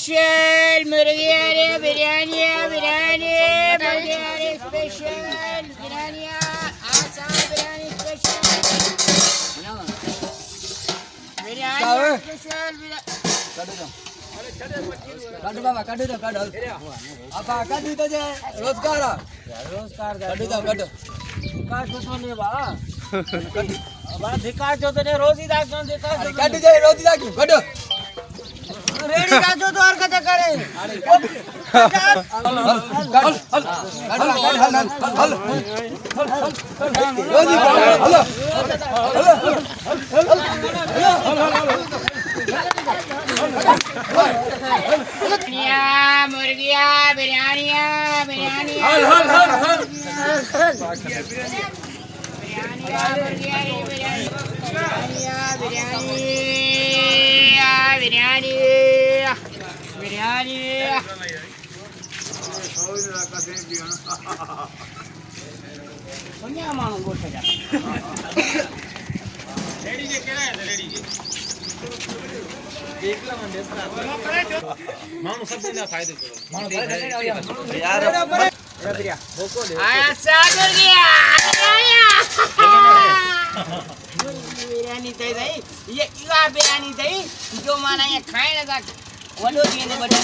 special मुर्गियारे बिरयानिया बिरयानी मुर्गियारे स्पेशल बिरयानिया आसाम बिरयानी स्पेशल बिरयानी स्पेशल काढू बाबा काढू दो काढ आपा काढू तो जे रोजगार काढू दो काढ का सोने बा बा धिकार जो तो रोज ही दाग धिकार काढू जे रोज दाग काढ रेडी राजो तो और कते करे मुर्गिया बिरयानिया बिरयानी बिरयानी बिरयानी माण्हू गोठ जा रेडी जे केड़ा है रेडी जे देखला मन देसरा माण्हू सब ना फायदे करो माण्हू यार बिरिया भोको ले आया सागर गया बिरयानी तई दई ये इवा बिरयानी तई जो माना ये खाए ना वडो दी ने बड़ी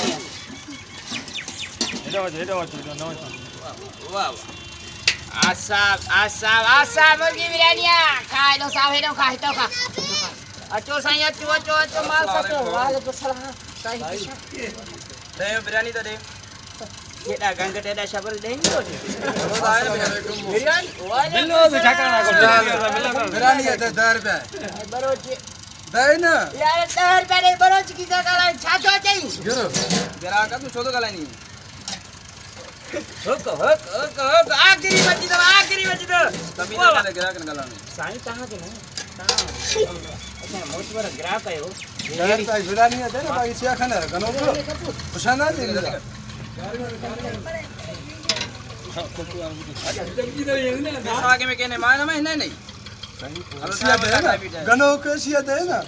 हेडो नो वाह आसा मुर्गी बिरयानिया खाए लो साव हेडो खा हेडो खा अचो साईं अचो माल सचो वाले तो सलाह साईं दे बिरयानी तो दे केड़ा गंग टेड़ा शबर दे नो बिरयानी मिलो बिठा करना को बिरयानी है 10 रुपए बरोच दे ना यार 10 रुपए नहीं बरोच की जगह छातो चाहिए जरा का तू छोदो गला नहीं हक आखिरी बची तो तभी ना गिरा के गला नहीं साईं कहां के नहीं अच्छा मोच पर ग्राहक है वो डायरेक्ट बिरयानी है ना बाकी सिया खाना गनो को पुछाना दे आगे में कहने माना में नहीं सिया दे ना गनो को सिया दे ना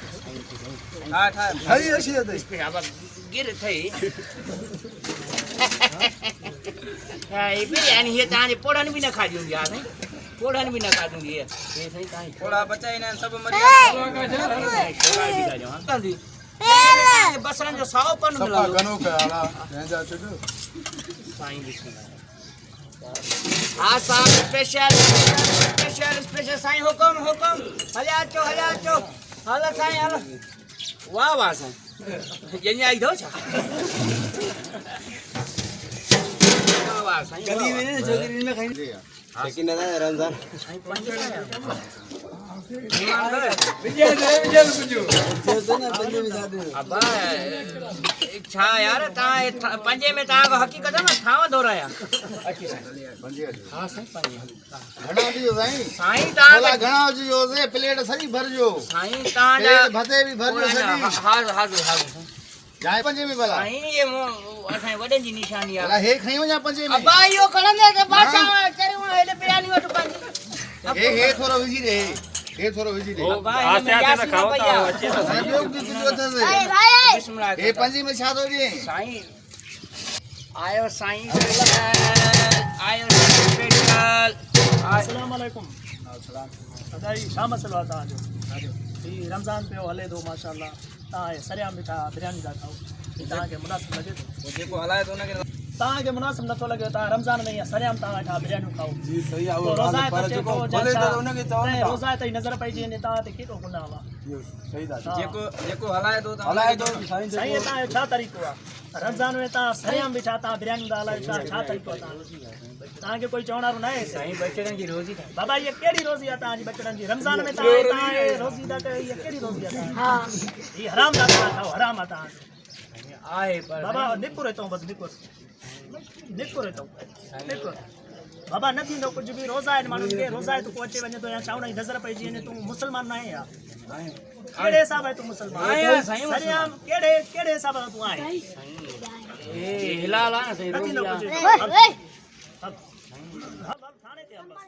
हां हाय सिया दे अब गिर थई हां ये बिरयानी है ताने पोड़न भी ना खा दूंगी यार नहीं पोड़न भी ना खा दूंगी ये सही ताई थोड़ा बचा ही ना सब मर गया बसरन जो 100 पन मिला गनो का आला जा चुको साईं बिस्मिल्लाह आसाम स्पेशल साईं हुकुम हला चो हला साईं हला वाह साईं जने आई दो छा वाह साईं गली में जोगिरी में खाई लेकिन ना रमजान साईं पंजे विजय बुझो ना पंजे में जादे अबा छा यार ता पंजे में ता हकीकत ना थाव दोराया अच्छी पंजे हां साईं पंजे घणा दियो साईं ता घणा दियो से प्लेट सही भरजो साईं ता भते भी भरजो सही हां जाए पंजे में भला साईं ये असां वडन जी निशानी आ हे खयो या पंजे में अबा यो खणंदे के बादशाह करू हेले बिरयानी वटु पंजे हे थोरो विजी रे हे थोरो विजी रे आस्ते आस्ते खाओ ता अच्छे से बिस्मिल्लाह हे पंजे में छा दो जे साईं आयो साईं आयो स्पेशल अस्सलाम वालेकुम अदाई शाम सलवा ता जो रमजान पे हले दो माशाल्लाह ता सरिया मिठा बिरयानी दा खाओ ता के मुनासिब लगे तो जेको हलाए तो ना ता के मुनासिब न तो लगे ता रमजान में सरिया ता ठा बिरयानी खाओ जी सही आ रोजा पर जो बोले तो उनके तो रोजा तई नजर पई जे ने ता ते केतो गुनाह वा सही दा जेको हलाए दो सही ता छा तरीको आ रमजान में ता सरिया मिठा ता बिरयानी दा हलाए छा तरीको ता के कोई चवणारू ना है साईं बचड़न जी रोजी बाबा ये केड़ी रोजी आ ता जी बचड़न जी रमजान में ता रोजी दा ये केड़ी रोजी आ हां ये हराम दा खाओ हराम आता आए पर बाबा निपुर तो बस निपुर तो बाबा न थींदो कुछ भी रोज़ा है माण्हुनि खे रोज़ा है तूं को अचे वञे थो या छावण जी नज़र पइजी वञे तूं मुसलमान न आहीं या कहिड़े हिसाब आहे तूं मुसलमान सरियाम कहिड़े हिसाब सां तूं आहीं हिलाल आहे न न थींदो कुझु थाणे ते बस